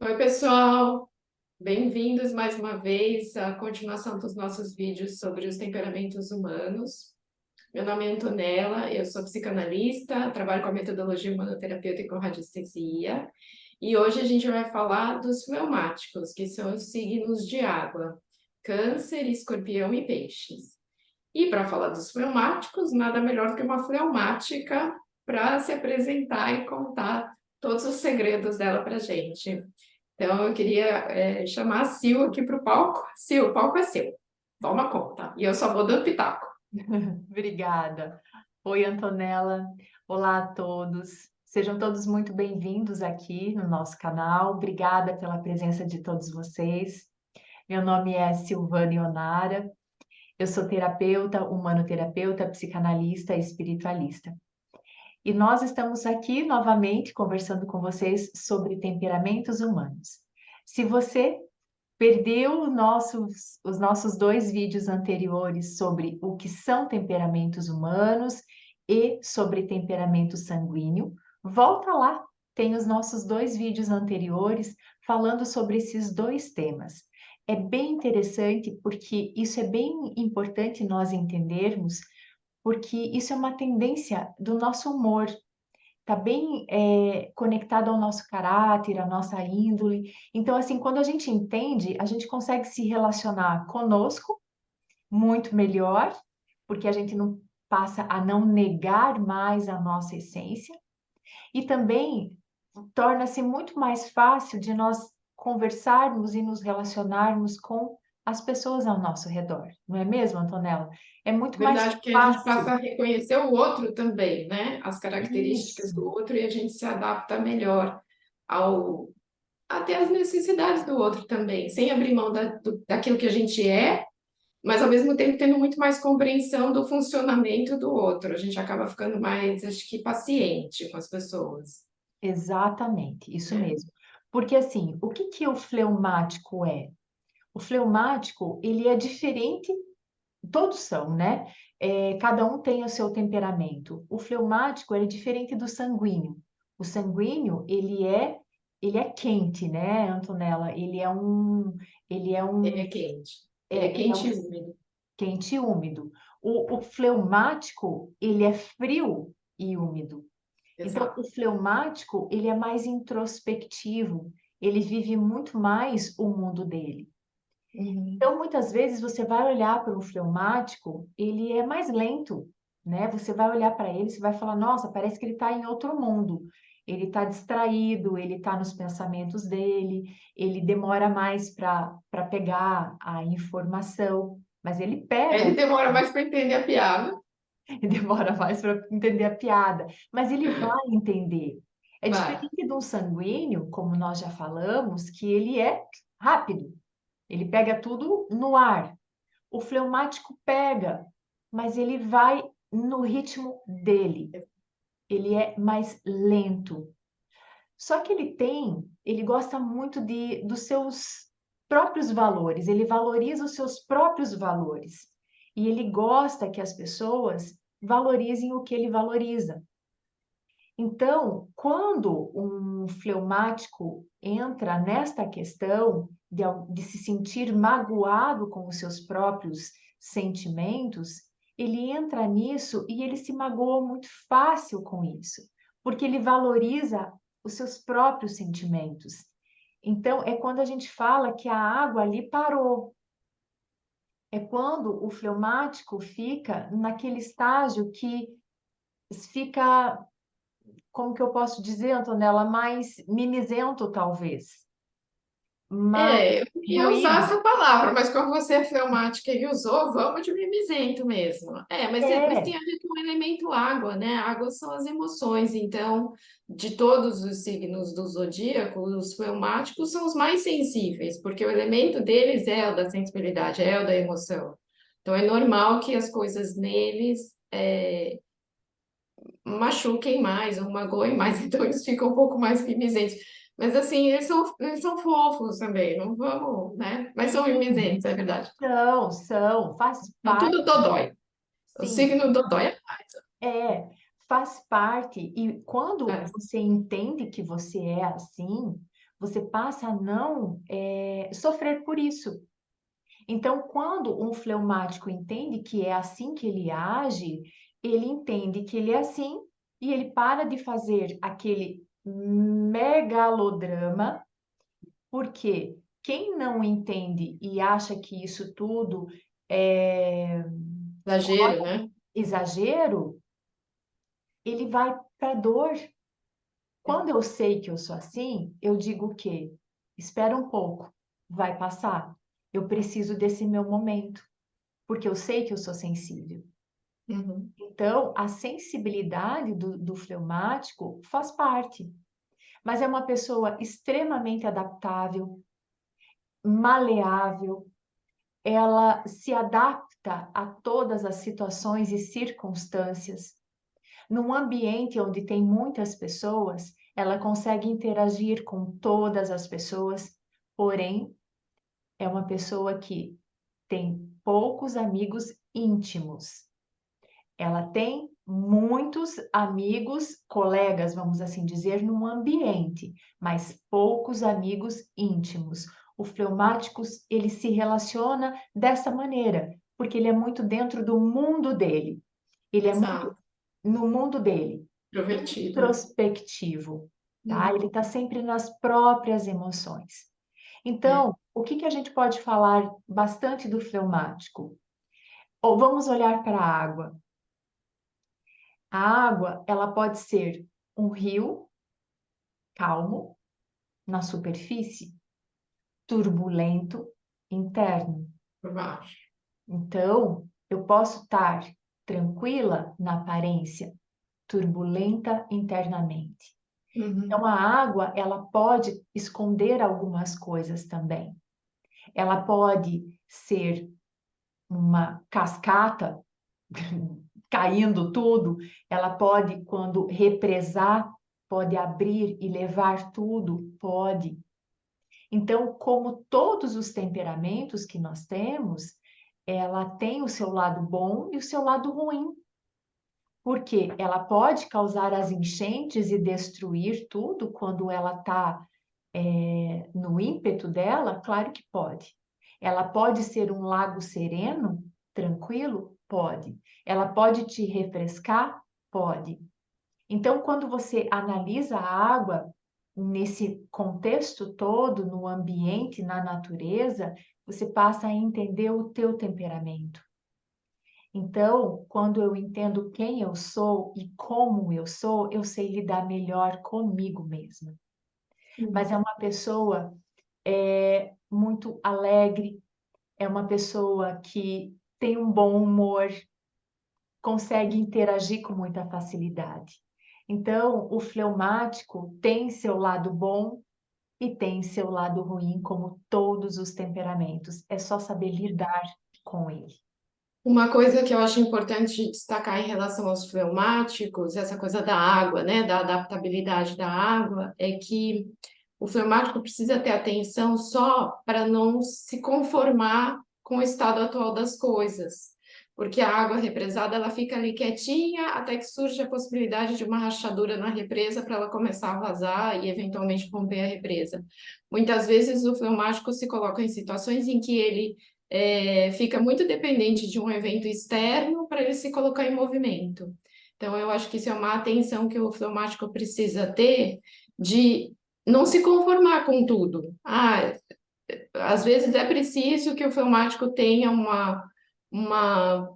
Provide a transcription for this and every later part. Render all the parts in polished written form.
Oi, pessoal! Bem-vindos mais uma vez à continuação dos nossos vídeos sobre os temperamentos humanos. Meu nome é Antonella, eu sou psicanalista, trabalho com a metodologia humanoterapeuta e com radiestesia. E hoje a gente vai falar dos fleumáticos, que são os signos de água: Câncer, Escorpião e Peixes. E para falar dos fleumáticos, nada melhor do que uma fleumática para se apresentar e contar todos os segredos dela para a gente. Então, eu queria chamar a Sil aqui para o palco. Sil, o palco é seu. Toma conta. E eu só vou dando pitaco. Obrigada. Oi, Antonella. Olá a todos. Sejam todos muito bem-vindos aqui no nosso canal. Obrigada pela presença de todos vocês. Meu nome é Silvana Ionara. Eu sou terapeuta, humanoterapeuta, psicanalista e espiritualista. E nós estamos aqui novamente conversando com vocês sobre temperamentos humanos. Se você perdeu os nossos dois vídeos anteriores sobre o que são temperamentos humanos e sobre temperamento sanguíneo, volta lá, tem os nossos dois vídeos anteriores falando sobre esses dois temas. É bem interessante porque isso é bem importante nós entendermos, porque isso é uma tendência do nosso humor. Está bem conectado ao nosso caráter, à nossa índole. Então, assim, quando a gente entende, a gente consegue se relacionar conosco muito melhor, porque a gente não passa a não negar mais a nossa essência, e também torna-se muito mais fácil de nós conversarmos e nos relacionarmos com as pessoas ao nosso redor, não é mesmo, Antonella? É muito mais Verdade, porque a gente fácil. passa a reconhecer o outro também, né? As características Isso. do outro e a gente se adapta melhor ao até às necessidades do outro também, sem abrir mão daquilo que a gente é, mas ao mesmo tempo tendo muito mais compreensão do funcionamento do outro. A gente acaba ficando mais, acho que, paciente com as pessoas, Exatamente, isso né? mesmo. Porque assim, o que que o fleumático é? O fleumático, ele é diferente, todos são, né? Cada um tem o seu temperamento. O fleumático, ele é diferente do sanguíneo. O sanguíneo, ele é quente, né, Antonella? Ele é Ele é um, quente. Ele é ele é um quente e úmido. quente e úmido. O fleumático, ele é frio e úmido. Então, o Exato. fleumático, ele é mais introspectivo, ele vive muito mais o mundo dele. Uhum. Então, muitas vezes você vai olhar para o fleumático, ele é mais lento, né? Você vai olhar para ele, você vai falar, nossa, parece que ele está em outro mundo. Ele está distraído, ele está nos pensamentos dele, ele demora mais para pegar a informação, mas ele pega. Ele demora mais para entender a piada. Demora mais para entender a piada, mas ele vai entender. É Vai. diferente de um sanguíneo, como nós já falamos, que ele é rápido, ele pega tudo no ar. O fleumático pega, mas ele vai no ritmo dele, ele é mais lento. Só que ele gosta muito dos seus próprios valores, ele valoriza os seus próprios valores. E ele gosta que as pessoas valorizem o que ele valoriza. Então, quando um fleumático entra nesta questão de se sentir magoado com os seus próprios sentimentos, ele entra nisso e ele se magoa muito fácil com isso, porque ele valoriza os seus próprios sentimentos. Então, é quando a gente fala que a água ali parou. É quando o fleumático fica naquele estágio que fica, como que eu posso dizer, Antonella, mais mimizento, talvez, mais É, eu ia usar ruído. essa palavra, mas como você é fleumática e usou, vamos de mimizento mesmo. Mas É, tem a ver com o elemento água, né? Água são as emoções, então, de todos os signos do zodíaco, os fleumáticos são os mais sensíveis, porque o elemento deles é o da sensibilidade, é o da emoção. Então, é normal que as coisas neles machuquem mais ou magoem mais, então eles ficam um pouco mais mimizentos. Mas assim, eles são fofos também, não vamos, né? Mas são sim, mimizentos, é verdade. faz Não parte, tudo dodói. O sim, signo dodói faz parte. E quando é. você entende que você é assim, você passa a não sofrer por isso. Então, quando um fleumático entende que é assim que ele age, ele entende que ele é assim e ele para de fazer aquele megalodrama, porque quem não entende e acha que isso tudo é Exagero, né? exagero, ele vai para a dor. Quando eu sei que eu sou assim, eu digo o quê? Espera um pouco, vai passar. Eu preciso desse meu momento, porque eu sei que eu sou sensível. Uhum. Então, a sensibilidade do fleumático faz parte, mas é uma pessoa extremamente adaptável, maleável, ela se adapta a todas as situações e circunstâncias. Num ambiente onde tem muitas pessoas, ela consegue interagir com todas as pessoas, porém, é uma pessoa que tem poucos amigos íntimos. Ela tem muitos amigos, colegas, vamos assim dizer, num ambiente, mas poucos amigos íntimos. O fleumático, ele se relaciona dessa maneira, porque ele é muito dentro do mundo dele. Ele é muito Exato. no mundo dele, Introvertido. introspectivo, tá? Ele Uhum. está sempre nas próprias emoções. É. Então, o que que a gente pode falar bastante do fleumático? Ou vamos olhar para a água. A água, ela pode ser um rio calmo na superfície, turbulento interno. Por baixo. Então, eu posso estar tranquila na aparência, turbulenta internamente. Então, Uhum. a água, ela pode esconder algumas coisas também. Ela pode ser uma cascata caindo tudo, ela pode, quando represar, pode abrir e levar tudo, pode. Então, como todos os temperamentos que nós temos, ela tem o seu lado bom e o seu lado ruim, porque ela pode causar as enchentes e destruir tudo quando ela está no ímpeto dela, claro que pode. Ela pode ser um lago sereno, tranquilo? Pode. Ela pode te refrescar? Pode. Então, quando você analisa a água nesse contexto todo, no ambiente, na natureza, você passa a entender o teu temperamento. Então, quando eu entendo quem eu sou e como eu sei lidar melhor comigo mesma. Mas é Uhum. uma pessoa muito alegre, é uma pessoa que tem um bom humor, consegue interagir com muita facilidade. Então, o fleumático tem seu lado bom e tem seu lado ruim, como todos os temperamentos. É só saber lidar com ele. Uma coisa que eu acho importante destacar em relação aos fleumáticos, essa coisa da água, né, da adaptabilidade da água, é que o fleumático precisa ter atenção só para não se conformar com o estado atual das coisas, porque a água represada ela fica ali quietinha até que surge a possibilidade de uma rachadura na represa para ela começar a vazar e eventualmente romper a represa. Muitas vezes o fleumático se coloca em situações em que ele fica muito dependente de um evento externo para ele se colocar em movimento. Então, eu acho que isso é uma atenção que o fleumático precisa ter de não se conformar com tudo. Às vezes é preciso que o fleumático tenha uma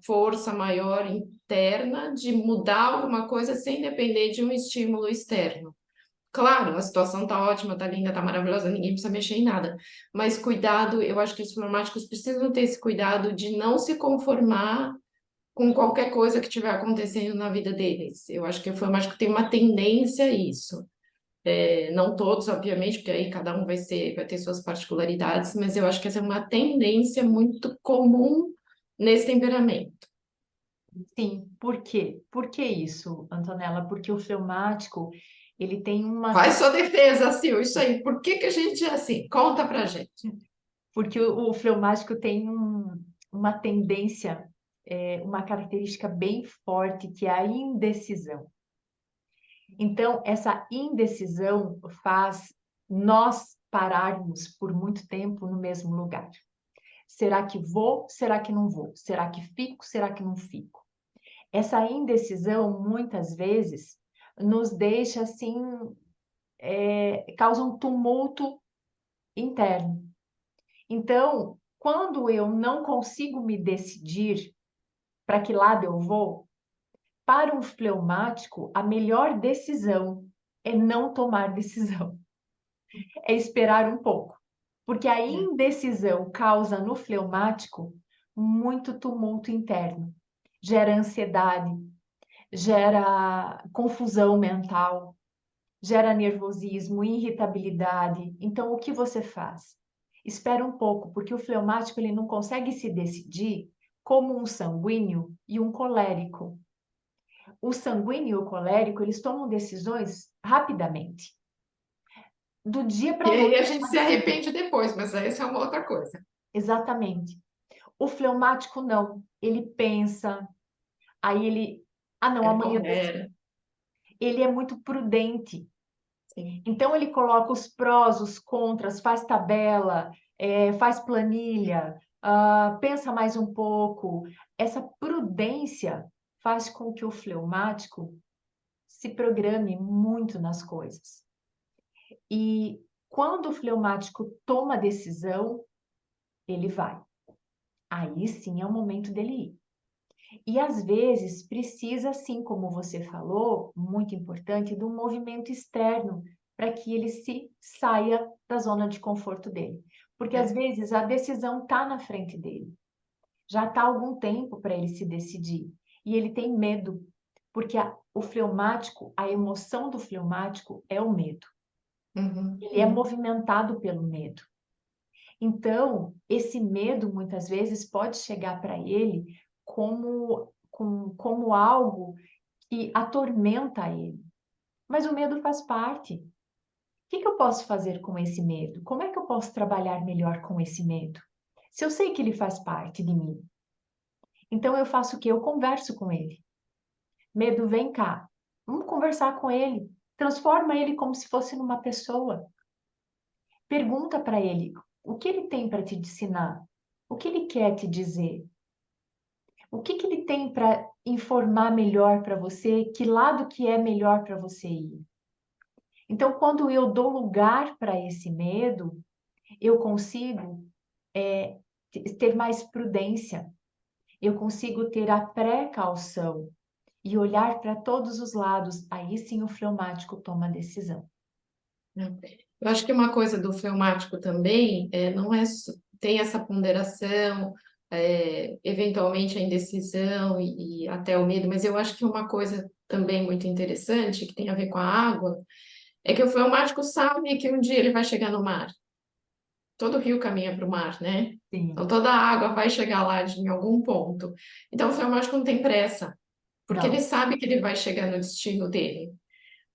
força maior interna de mudar alguma coisa sem depender de um estímulo externo. Claro, a situação tá ótima, tá linda, tá maravilhosa, ninguém precisa mexer em nada. Mas cuidado, eu acho que os informáticos precisam ter esse cuidado de não se conformar com qualquer coisa que estiver acontecendo na vida deles. Eu acho que o informático tem uma tendência a isso. Não todos, obviamente, porque aí cada um vai ter suas particularidades, mas eu acho que essa é uma tendência muito comum nesse temperamento. Sim, por quê? Por que isso, Antonella? Porque o fleumático, ele tem uma... Faz sua defesa, Sil, isso aí. Por que que a gente é assim? Conta pra gente. Porque o fleumático tem uma tendência, uma característica bem forte, que é a indecisão. Então, essa indecisão faz nós pararmos por muito tempo no mesmo lugar. Será que vou? Será que não vou? Será que fico? Será que não fico? Essa indecisão, muitas vezes, nos deixa assim, causa um tumulto interno. Então, quando eu não consigo me decidir para que lado eu vou, para um fleumático, a melhor decisão é não tomar decisão, é esperar um pouco. Porque a É. indecisão causa no fleumático muito tumulto interno, gera ansiedade, gera confusão mental, gera nervosismo, irritabilidade. Então, o que você faz? Espera um pouco, porque o fleumático ele não consegue se decidir como um sanguíneo e um colérico. O sanguíneo e o colérico, eles tomam decisões rapidamente. Do dia E para a aí noite. a gente se arrepende depois, mas essa é uma outra coisa. Exatamente. O fleumático não. Ele pensa, aí ele, ah não, Ele amanhã eu decido. pondera, Ele é muito prudente. sim. Então ele coloca os prós, os contras, faz tabela, faz planilha, pensa mais um pouco. Essa prudência faz com que o fleumático se programe muito nas coisas. E quando o fleumático toma decisão, ele vai. Aí sim é o momento dele ir. E às vezes precisa, sim, como você falou, muito importante, de um movimento externo para que ele se saia da zona de conforto dele. Porque às É. vezes a decisão está na frente dele. Já está algum tempo para ele se decidir. E ele tem medo, porque o fleumático, a emoção do fleumático é o medo. Uhum. Ele é movimentado pelo medo. Então, esse medo muitas vezes pode chegar para ele como algo que atormenta ele. Mas o medo faz parte. O que eu posso fazer com esse medo? Como é que eu posso trabalhar melhor com esse medo? Se eu sei que ele faz parte de mim, então eu faço o quê? Eu converso com ele. Medo, vem cá. Vamos conversar com ele. Transforma ele como se fosse numa pessoa. Pergunta para ele o que ele tem para te ensinar, o que ele quer te dizer, o que ele tem para informar melhor para você, que lado que é melhor para você ir. Então, quando eu dou lugar para esse medo, eu consigo ter mais prudência, eu consigo ter a precaução e olhar para todos os lados. Aí sim o fleumático toma a decisão. Eu acho que uma coisa do fleumático também não é tem essa ponderação, eventualmente a indecisão e até o medo, mas eu acho que uma coisa também muito interessante que tem a ver com a água é que o fleumático sabe que um dia ele vai chegar no mar. Todo rio caminha para o mar, né? Então Sim, toda a água vai chegar lá em algum ponto. Então o fleumático não tem pressa, porque ele não, sabe que ele vai chegar no destino dele.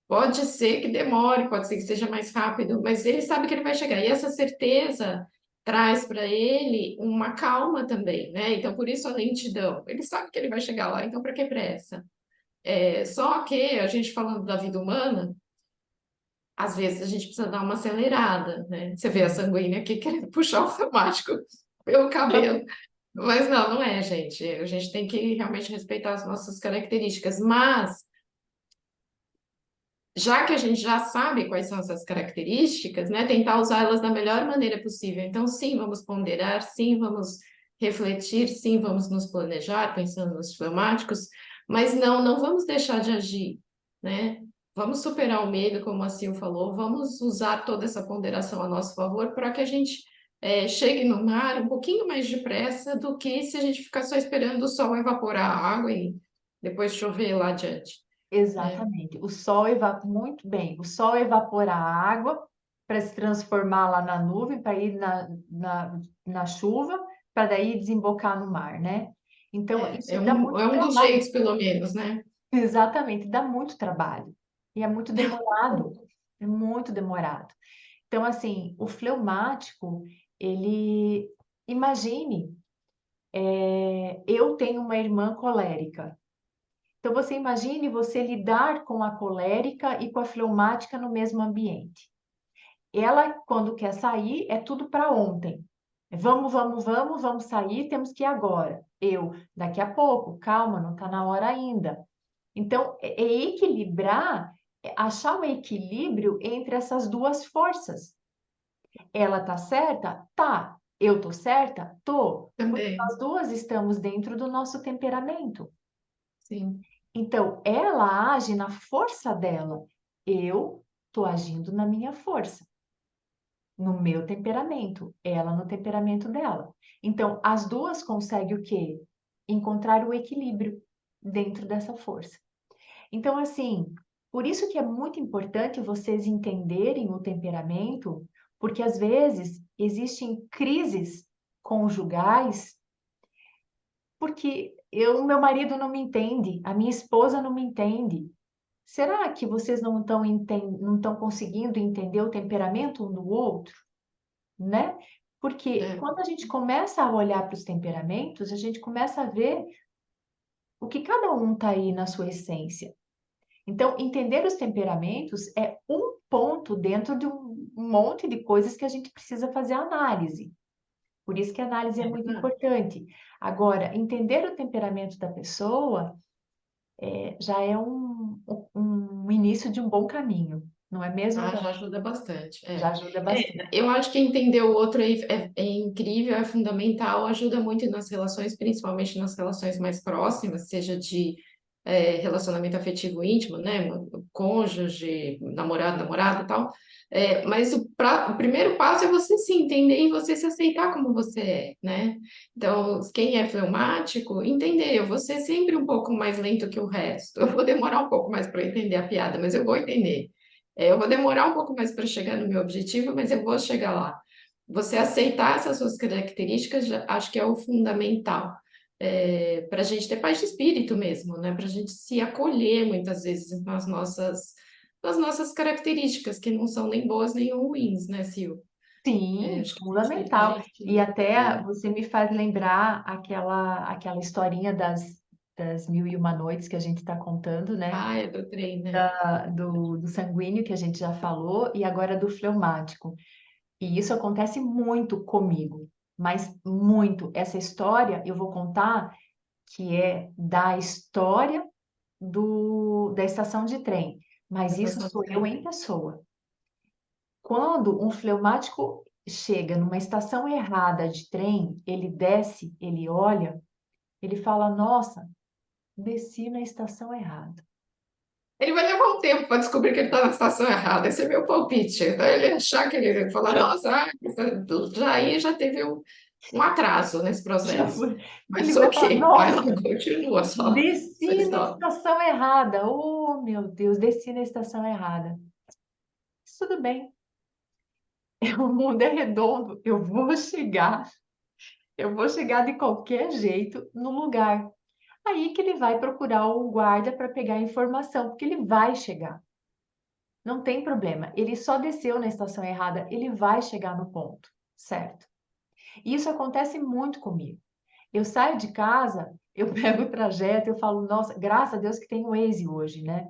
Pode ser que demore, pode ser que seja mais rápido, mas ele sabe que ele vai chegar. E essa certeza traz para ele uma calma também, né? Então, por isso a lentidão. Ele sabe que ele vai chegar lá, então para que pressa? Só que a gente falando da vida humana, às vezes a gente precisa dar uma acelerada, né? Você vê a sim. sanguínea aqui querendo puxar o automático pelo cabelo. Mas não é, gente. A gente tem que realmente respeitar as nossas características. Mas já que a gente já sabe quais são essas características, né, tentar usá-las da melhor maneira possível. Então, sim, vamos ponderar, sim, vamos refletir, sim, vamos nos planejar, pensando nos fleumáticos, mas não vamos deixar de agir, né? Vamos superar o medo, como a Sil falou, vamos usar toda essa ponderação a nosso favor para que a gente chegue no mar um pouquinho mais depressa do que se a gente ficar só esperando o sol evaporar a água e depois chover lá adiante, né? Exatamente. O sol evapora muito bem. O sol evapora a água para se transformar lá na nuvem, para ir na chuva, para daí desembocar no mar, né? Então, É isso dá um, muito é um dos trabalho. jeitos, pelo menos, né? Exatamente, dá muito trabalho. E é muito demorado. É muito demorado. Então, assim, o fleumático, ele... Imagine, eu tenho uma irmã colérica. Então, você imagine você lidar com a colérica e com a fleumática no mesmo ambiente. Ela, quando quer sair, é tudo para ontem. Vamos, vamos, vamos, vamos sair, temos que ir agora. Eu, daqui a pouco, calma, não está na hora ainda. Então, é equilibrar, achar um equilíbrio entre essas duas forças. Ela tá certa? Tá. Eu tô certa? Tô. Porque Também, nós duas estamos dentro do nosso temperamento. sim. Então, ela age na força dela. Eu tô agindo na minha força, no meu temperamento. Ela no temperamento dela. Então, as duas conseguem o quê? Encontrar o equilíbrio dentro dessa força. Então, assim, por isso que é muito importante vocês entenderem o temperamento, porque às vezes existem crises conjugais, porque meu marido não me entende, a minha esposa não me entende. Será que vocês não estão conseguindo entender o temperamento um do outro, né? Porque É, quando a gente começa a olhar para os temperamentos, a gente começa a ver o que cada um está aí na sua essência. Então, entender os temperamentos é um ponto dentro de um monte de coisas que a gente precisa fazer análise. Por isso que a análise é é muito verdade. importante. Agora, entender o temperamento da pessoa já é um início de um bom caminho, não é mesmo, Ah, Tam? já ajuda bastante. Já É. ajuda É, bastante. eu acho que entender o outro é incrível, é fundamental, ajuda muito nas relações, principalmente nas relações mais próximas, seja de relacionamento afetivo íntimo, né? Cônjuge, namorado, namorada e tal. Mas o primeiro passo é você se entender e você se aceitar como você é, né? Então, quem é fleumático, entender, eu vou ser sempre um pouco mais lento que o resto. Eu vou demorar um pouco mais para entender a piada, mas eu vou entender. Eu vou demorar um pouco mais para chegar no meu objetivo, mas eu vou chegar lá. Você aceitar essas suas características, acho que é o fundamental. Para a gente ter paz de espírito mesmo, né? Para a gente se acolher muitas vezes nas nossas características, que não são nem boas nem ruins, né, Sil? Sim, Acho que a fundamental. E gente até é, você me faz lembrar aquela historinha das mil e uma noites que a gente está contando, né? é do trem, né? Do sanguíneo, que a gente já falou, e agora do fleumático. E isso acontece muito comigo, mas muito. Essa história eu vou contar que é da história da estação de trem, Da mas isso estação de sou eu trem. em pessoa. Quando um fleumático chega numa estação errada de trem, ele desce, ele olha, ele fala: Nossa, desci na estação errada. Ele vai levar um tempo para descobrir que ele está na estação errada. Esse é meu palpite. Então, ele achar que ele falar, nossa, já teve um atraso nesse Já processo. foi. Ele Mas vai falar: ok, vai lá, Nossa, continua sua desci na história. estação errada. Oh, meu Deus, desci na estação errada. Mas tudo bem, o mundo é redondo, eu vou chegar de qualquer jeito no lugar. Aí que ele vai procurar o guarda para pegar a informação, porque ele vai chegar. Não tem problema. Ele só desceu na estação errada, ele vai chegar no ponto, certo? E isso acontece muito comigo. Eu saio de casa, eu pego o trajeto, eu falo, nossa, graças a Deus que tem o Waze hoje, né?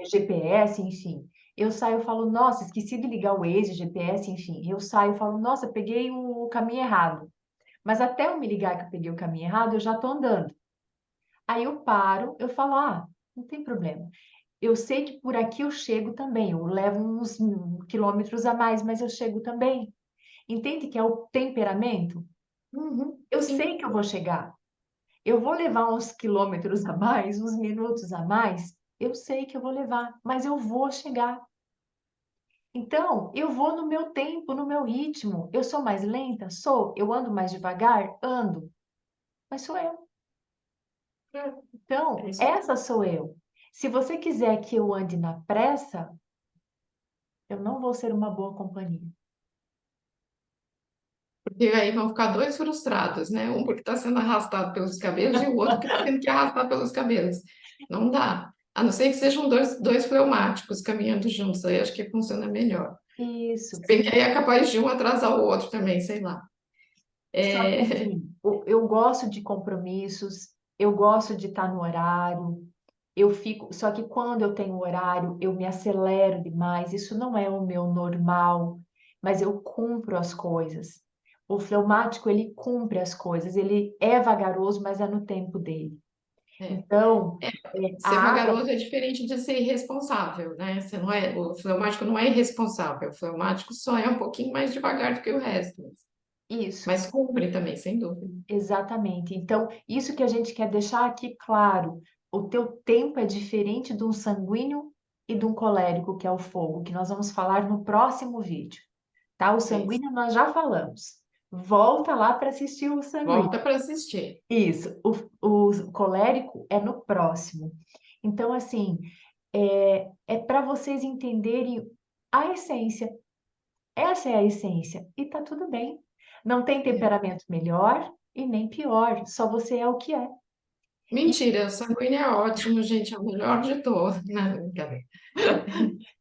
GPS, enfim. Eu saio e falo, nossa, esqueci de ligar o Waze, GPS, enfim. Eu saio e falo, nossa, peguei o caminho errado. Mas até eu me ligar que eu peguei o caminho errado, eu já tô andando. Aí eu paro, eu falo, não tem problema. Eu sei que por aqui eu chego também, eu levo uns quilômetros a mais, mas eu chego também. Entende que é o temperamento? Uhum, Eu sim. sei que eu vou chegar. Eu vou levar uns quilômetros a mais, uns minutos a mais. Eu sei que eu vou levar, mas eu vou chegar. Então, eu vou no meu tempo, no meu ritmo. Eu sou mais lenta? Sou. Eu ando mais devagar? Ando. Mas sou eu. É Então, isso essa mesmo. sou eu. Se você quiser que eu ande na pressa, eu não vou ser uma boa companhia. Porque aí vão ficar dois frustrados, né? Um porque está sendo arrastado pelos cabelos e o outro que está tendo que arrastar pelos cabelos. Não dá. A não ser que sejam dois fleumáticos caminhando juntos, aí acho que funciona melhor. Isso. Se bem que aí é capaz de um atrasar o outro também, sei lá. Só que É, assim, eu gosto de compromissos, eu gosto de estar no horário, só que quando eu tenho horário, eu me acelero demais, isso não é o meu normal, mas eu cumpro as coisas. O fleumático, ele cumpre as coisas, ele é vagaroso, mas é no tempo dele. É. Então, a Ser água, vagaroso é diferente de ser irresponsável, né? Você não é, o fleumático não é irresponsável, o fleumático só é um pouquinho mais devagar do que o resto, isso, mas cumpre também, sem dúvida. exatamente. Então, isso que a gente quer deixar aqui claro, o teu tempo é diferente de um sanguíneo e de um colérico, que é o fogo, que nós vamos falar no próximo vídeo. Tá? O É isso. sanguíneo nós já falamos. Volta lá para assistir o sanguíneo. Volta para assistir. Isso. O colérico é no próximo. Então, assim, é para vocês entenderem a essência. Essa é a essência. E tá tudo bem. Não tem É. temperamento melhor e nem pior. Só você é o que é. E, Mentira, o sanguíneo é ótimo, gente, é o melhor de todos. Não, brincadeira.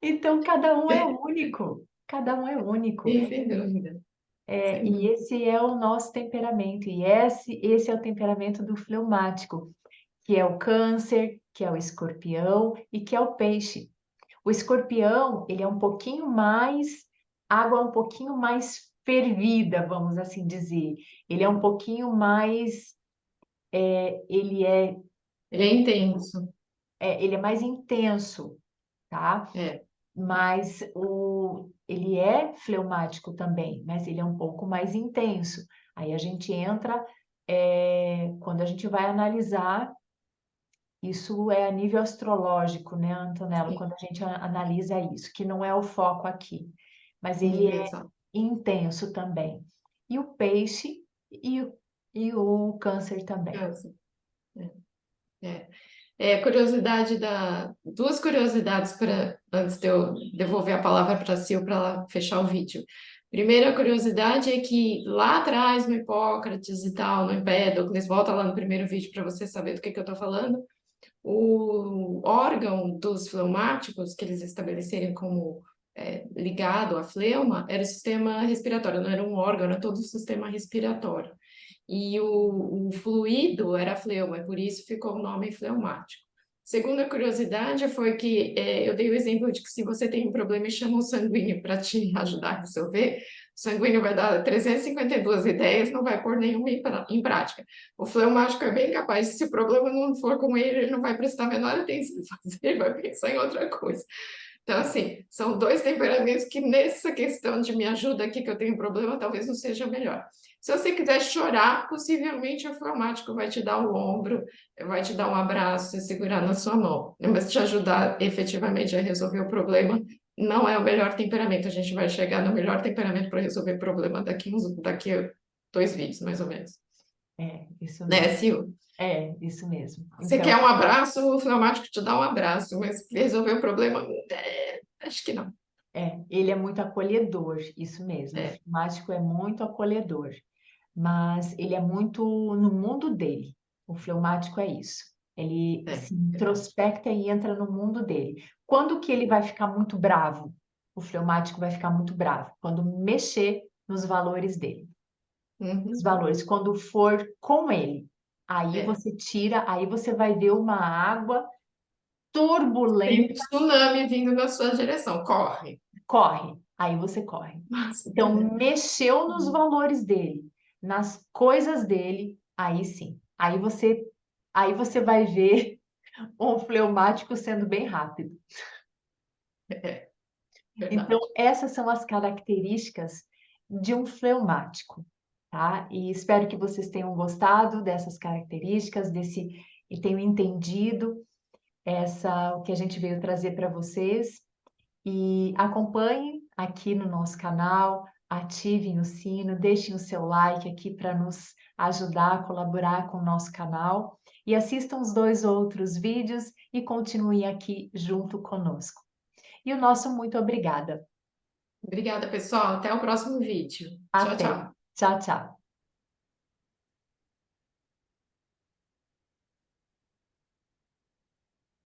então, cada um é único. Cada um é único. Sim, sem dúvida, sem E dúvida. esse é o nosso temperamento. E esse é o temperamento do fleumático, que é o câncer, que é o escorpião e que é o peixe. O escorpião, ele é um pouquinho mais, água um pouquinho mais fervida, vamos assim dizer. Ele é um pouquinho mais, ele é, Ele é intenso. ele é mais intenso, tá? É. Mas ele é fleumático também, mas ele é um pouco mais intenso. Aí a gente entra, quando a gente vai analisar, isso é a nível astrológico, né, Antonella? Sim, Quando a gente analisa isso, que não é o foco aqui, mas ele é exato. intenso também. E o peixe e o câncer também. Câncer. É. Curiosidade duas curiosidades para antes de eu devolver a palavra para a Sil para ela fechar o vídeo. Primeira curiosidade é que lá atrás, no Hipócrates e tal, no Empédocles, volta lá no primeiro vídeo para você saber do que eu estou falando. O órgão dos fleumáticos que eles estabelecerem como ligado à fleuma era o sistema respiratório, não era um órgão, era todo o sistema respiratório. E o fluido era fleuma, e por isso ficou o nome fleumático. Segunda curiosidade foi que eu dei o exemplo de que se você tem um problema e chama um sanguíneo para te ajudar a resolver, o sanguíneo vai dar 352 ideias, não vai pôr nenhuma em prática. O fleumático é bem capaz, se o problema não for com ele, ele não vai prestar a menor atenção em fazer, ele vai pensar em outra coisa. Então, assim, são dois temperamentos que nessa questão de me ajuda aqui que eu tenho problema, talvez não seja melhor. Se você quiser chorar, possivelmente o fleumático vai te dar o ombro, vai te dar um abraço e segurar na sua mão. Mas te ajudar efetivamente a resolver o problema não é o melhor temperamento. A gente vai chegar no melhor temperamento para resolver problema daqui a 2 vídeos, mais ou menos. Isso Né, mesmo. Sil? Isso mesmo. Você Então, quer um abraço, o fleumático te dá um abraço, mas resolver o problema, acho que não. ele é muito acolhedor, isso mesmo. O É, fleumático é muito acolhedor, mas ele é muito no mundo dele. O fleumático é isso. Ele se verdade. introspecta e entra no mundo dele. Quando que ele vai ficar muito bravo? O fleumático vai ficar muito bravo quando mexer nos valores dele. Os Uhum. valores, quando for com ele. Aí É. você tira, aí você vai ver uma água Tem um turbulenta, tsunami vindo na sua direção, corre. corre. Aí você corre. Nossa, Então, mexeu nos valores dele, nas coisas dele, aí sim. Aí você vai ver um fleumático sendo bem rápido. é Então, verdade. essas são as características de um fleumático, tá? E espero que vocês tenham gostado dessas características, e tenham entendido o que a gente veio trazer para vocês. E acompanhem aqui no nosso canal, ativem o sino, deixem o seu like aqui para nos ajudar a colaborar com o nosso canal. E assistam os 2 outros vídeos e continuem aqui junto conosco. E o nosso muito obrigada. Obrigada, pessoal. Até o próximo vídeo. Tchau, Até. tchau. Tchau, tchau.